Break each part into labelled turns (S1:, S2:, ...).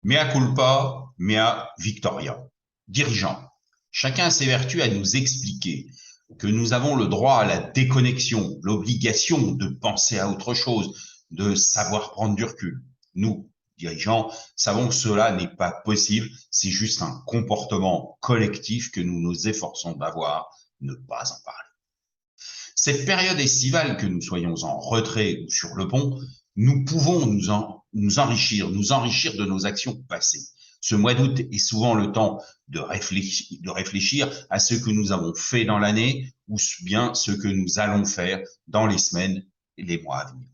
S1: Mea culpa, mea victoria. Dirigeants, chacun s'évertue à nous expliquer que nous avons le droit à la déconnexion, l'obligation de penser à autre chose, de savoir prendre du recul. Nous, dirigeants, savons que cela n'est pas possible, c'est juste un comportement collectif que nous nous efforçons d'avoir, ne pas en parler. Cette période estivale, que nous soyons en retrait ou sur le pont, nous pouvons nous enrichir de nos actions passées. Ce mois d'août est souvent le temps de réfléchir à ce que nous avons fait dans l'année ou bien ce que nous allons faire dans les semaines et les mois à venir.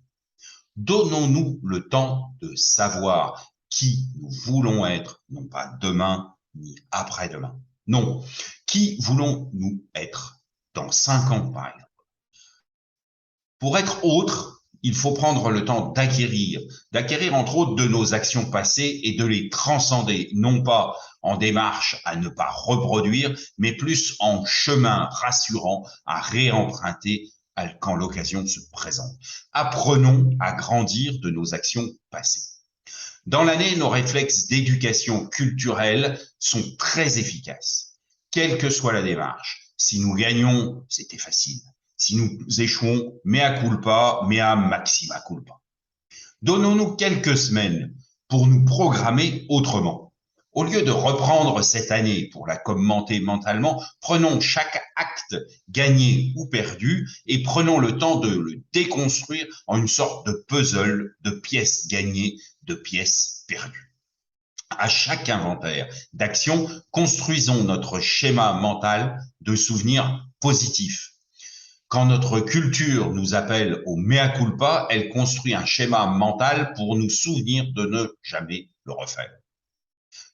S1: Donnons-nous le temps de savoir qui nous voulons être, non pas demain ni après-demain. Non, qui voulons-nous être dans 5 ans, par exemple? Pour être autre, il faut prendre le temps d'acquérir entre autres de nos actions passées et de les transcender, non pas en démarche à ne pas reproduire, mais plus en chemin rassurant à réemprunter quand l'occasion se présente. Apprenons à grandir de nos actions passées. Dans l'année, nos réflexes d'éducation culturelle sont très efficaces, quelle que soit la démarche. Si nous gagnons, c'était facile. Si nous échouons, mea culpa, mea maxima culpa. Donnons-nous quelques semaines pour nous programmer autrement. Au lieu de reprendre cette année pour la commenter mentalement, prenons chaque acte gagné ou perdu et prenons le temps de le déconstruire en une sorte de puzzle de pièces gagnées, de pièces perdues. À chaque inventaire d'action, construisons notre schéma mental de souvenirs positifs. Quand notre culture nous appelle au mea culpa, elle construit un schéma mental pour nous souvenir de ne jamais le refaire.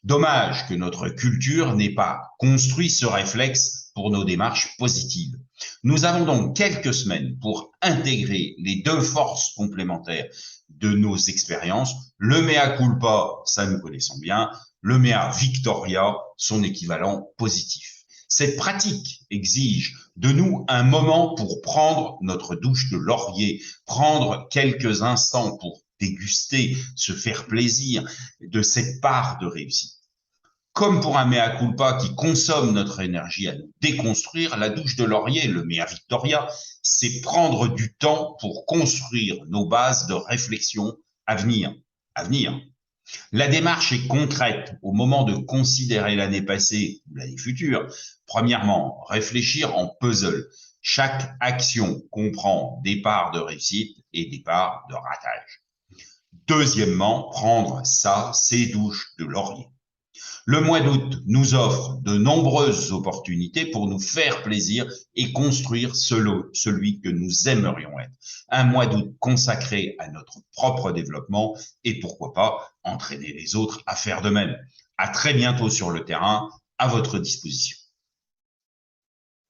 S1: Dommage que notre culture n'ait pas construit ce réflexe pour nos démarches positives. Nous avons donc quelques semaines pour intégrer les deux forces complémentaires de nos expériences. Le mea culpa, ça nous connaissons bien, le mea victoria, son équivalent positif. Cette pratique exige de nous un moment pour prendre notre douche de laurier, prendre quelques instants pour déguster, se faire plaisir de cette part de réussite. Comme pour un mea culpa qui consomme notre énergie à nous déconstruire, la douche de laurier, le mea victoria, c'est prendre du temps pour construire nos bases de réflexion à venir. La démarche est concrète au moment de considérer l'année passée ou l'année future. Premièrement, réfléchir en puzzle. Chaque action comprend des parts de réussite et des parts de ratage. Deuxièmement, prendre ces douches de laurier. Le mois d'août nous offre de nombreuses opportunités pour nous faire plaisir et construire celui que nous aimerions être. Un mois d'août consacré à notre propre développement et pourquoi pas entraîner les autres à faire de même. À très bientôt sur le terrain, à votre disposition.